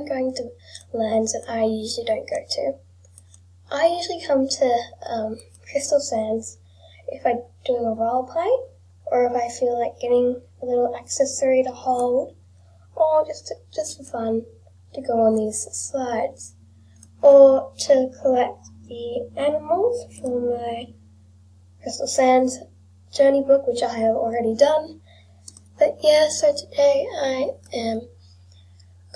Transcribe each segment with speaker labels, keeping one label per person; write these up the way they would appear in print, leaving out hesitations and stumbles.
Speaker 1: going to lands that I usually don't go to. I usually come to Crystal Sands if I'm doing a role play, or if I feel like getting a little accessory to hold, or just for fun to go on these slides, or to collect the animals for my Crystal Sands journey book, which I have already done. But yeah, so today I am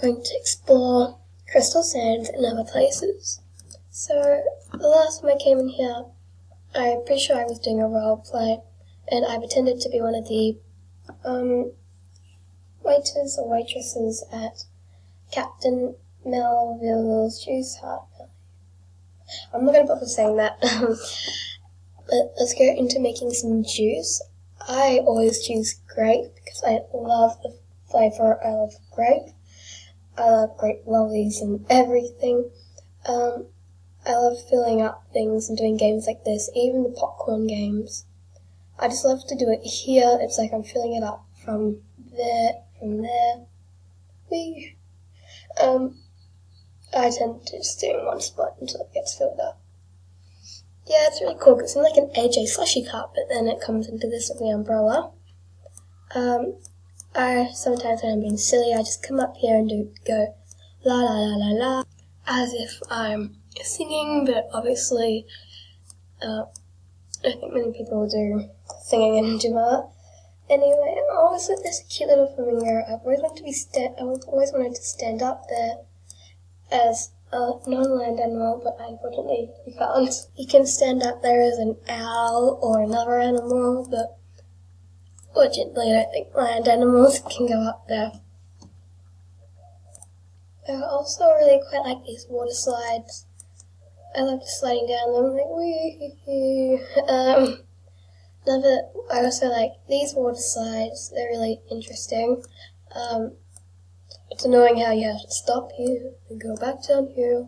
Speaker 1: going to explore Crystal Sands and other places. So the last time I came in here, I'm pretty sure I was doing a role play, and I pretended to be one of the waiters or waitresses at Captain Melville's Juice Hut. I'm not going to bother saying that. But let's go into making some juice. I always choose grape because I love the flavour of grape. I love grape lollies and everything. I love filling up things and doing games like this, even the popcorn games. I just love to do it here. It's like I'm filling it up from there. Whee! I tend to just do it in one spot until it gets filled up. Yeah, it's really cool because it's like an AJ slushy cup, but then it comes into this with the umbrella. Sometimes when I'm being silly, I just come up here and go la la la la la, as if I'm singing, but obviously, I think many people do singing in Jima. Anyway, also there's a cute little flamingo. I've always wanted to stand up there as a non-land animal, but unfortunately you can't. You can stand up there as an owl or another animal, but fortunately I don't think land animals can go up there. I also really quite like these water slides. I love just sliding down them, like wee. I also like these water slides. They're really interesting. It's annoying how you have to stop here and go back down here.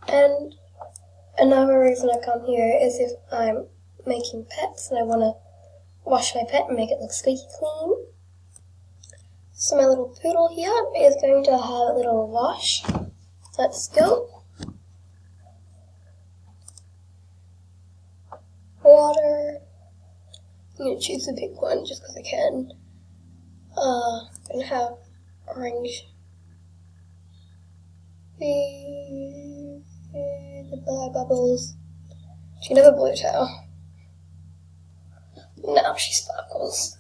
Speaker 1: And another reason I come here is if I'm making pets and I want to wash my pet and make it look squeaky clean. So my little poodle here is going to have a little wash. Let's go. Water. I'm going to choose a big one just because I can. I'm going to have orange. Goodbye, Bubbles. She can have a blue tail. Now she sparkles.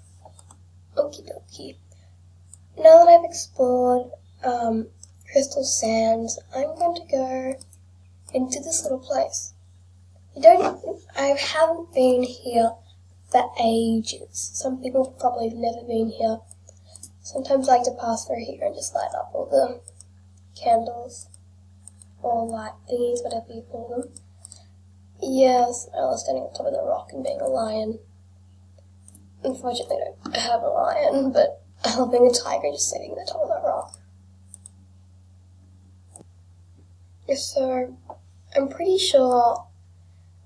Speaker 1: Okie dokie. Now that I've explored Crystal Sands, I'm going to go into this little place. I haven't been here for ages. Some people probably have never been here. Sometimes I like to pass through here and just light up all the candles or light thingies, whatever you call them. Yes, I was standing on top of the rock and being a lion. Unfortunately, I don't have a lion, but I love being a tiger just sitting on the top of that rock. So, I'm pretty sure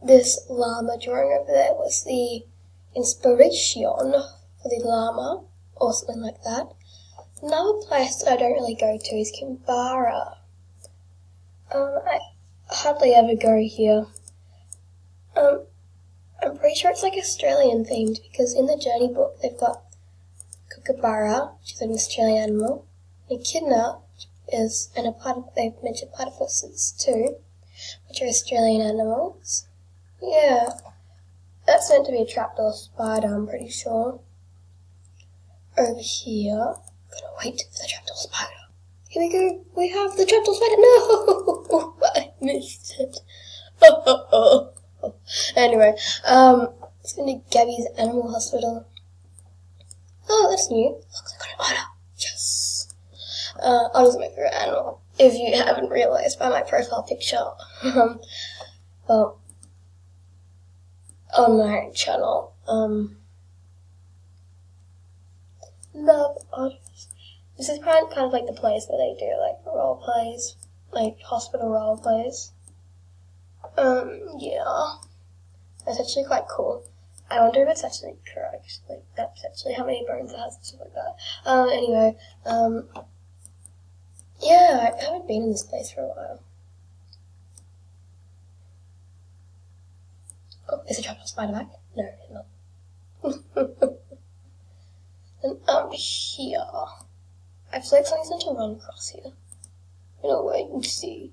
Speaker 1: this llama drawing over there was the inspiration for the llama, or something like that. Another place that I don't really go to is Kinvara. I hardly ever go here. I'm pretty sure it's like Australian themed because in the journey book they've got Kookaburra, which is an Australian animal, Echidna is, and they've mentioned platypuses too, which are Australian animals. Yeah, that's meant to be a trapdoor spider, I'm pretty sure. Over here, I'm gonna wait for the trapdoor spider. Here we go, we have the trapdoor spider. No, I missed it. Anyway, it's going to Gabby's Animal Hospital. Oh, that's new. Looks like I got an otter. Yes. Otter's my favorite animal, if you haven't realized by my profile picture. Well, on my channel. Love otters. This is kind of like the place where they do like role plays, like hospital role plays. Yeah. That's actually quite cool. I wonder if it's actually correct. Like, that's actually how many bones it has and stuff like that. Anyway, yeah. I've been in this place for a while. Oh, is a trapdoor spider back? No, it's not. And up here, I feel like something's going to run across here. You know, wait and see.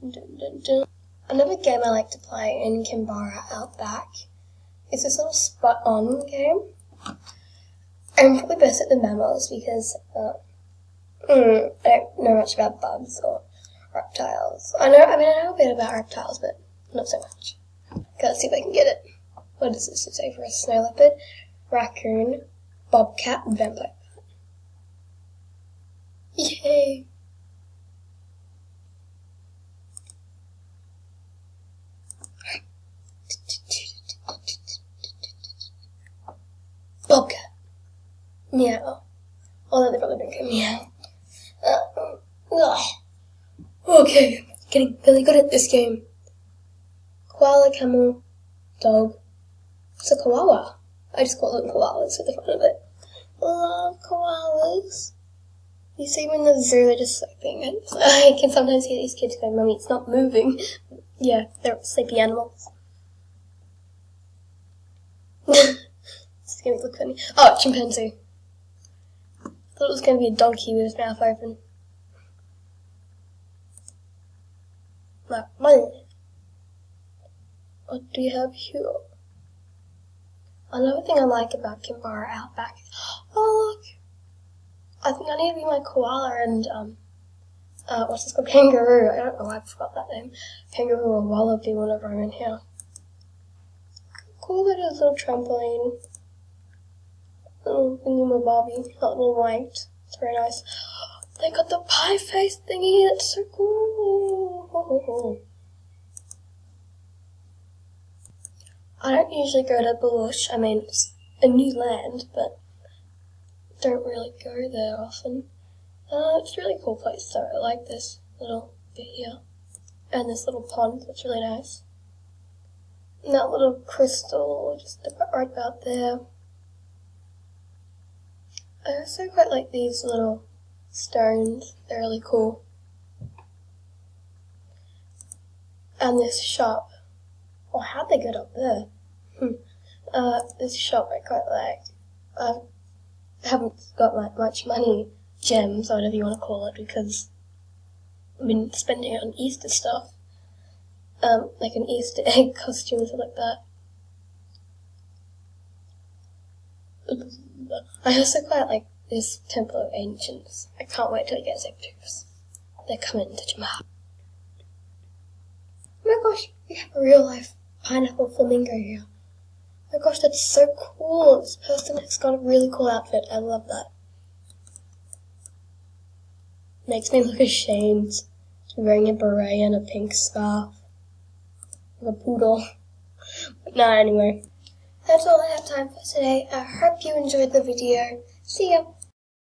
Speaker 1: Dun, dun, dun. Another game I like to play in Kinvara Outback is this little spot-on game. I'm probably best at the mammals because I don't know much about bugs or reptiles. I know a bit about reptiles, but not so much. Gotta see if I can get it. What does this say for a snow leopard? Raccoon, bobcat, and vampire. Yay! Bobcat. Meow. Although they probably don't go meow. Okay, getting really good at this game. Koala, camel, dog. It's a koala. I just call them koalas for the fun of it. Love koalas. You see them in the zoo, they're just sleeping. And I can sometimes hear these kids going, "Mummy, it's not moving." Yeah, they're sleepy animals. It's going to look funny. Oh, chimpanzee. I thought it was going to be a donkey with his mouth open. No, money. What do you have here? Another thing I like about Kinvara Outback is, oh look, I think I need to be my koala and, what's this called? Kangaroo. I don't know why I forgot that name. Kangaroo or wallaby whenever I'm in here. Cool little trampoline. Little thingy-mabobby. That little light. It's very nice. They got the pie face thingy. That's so cool. I don't usually go to Belush. I mean, it's a new land, but don't really go there often. It's a really cool place though. I like this little bit here. And this little pond, that's really nice. And that little crystal, just right about there. I also quite like these little stones. They're really cool. And this shop. Oh, how'd they get up there? This shop I quite like. I haven't got like much money, gems, or whatever you want to call it, because I've been spending it on Easter stuff. Like an Easter egg costume and stuff like that. I also quite like this Temple of Ancients. I can't wait till it gets pictures. They're coming to Jamar. Oh my gosh, we have a real life pineapple flamingo here. Oh my gosh, that's so cool. This person has got a really cool outfit. I love that. Makes me look ashamed to be wearing a beret and a pink scarf. Like a poodle. But no, anyway. That's all I have time for today. I hope you enjoyed the video. See ya!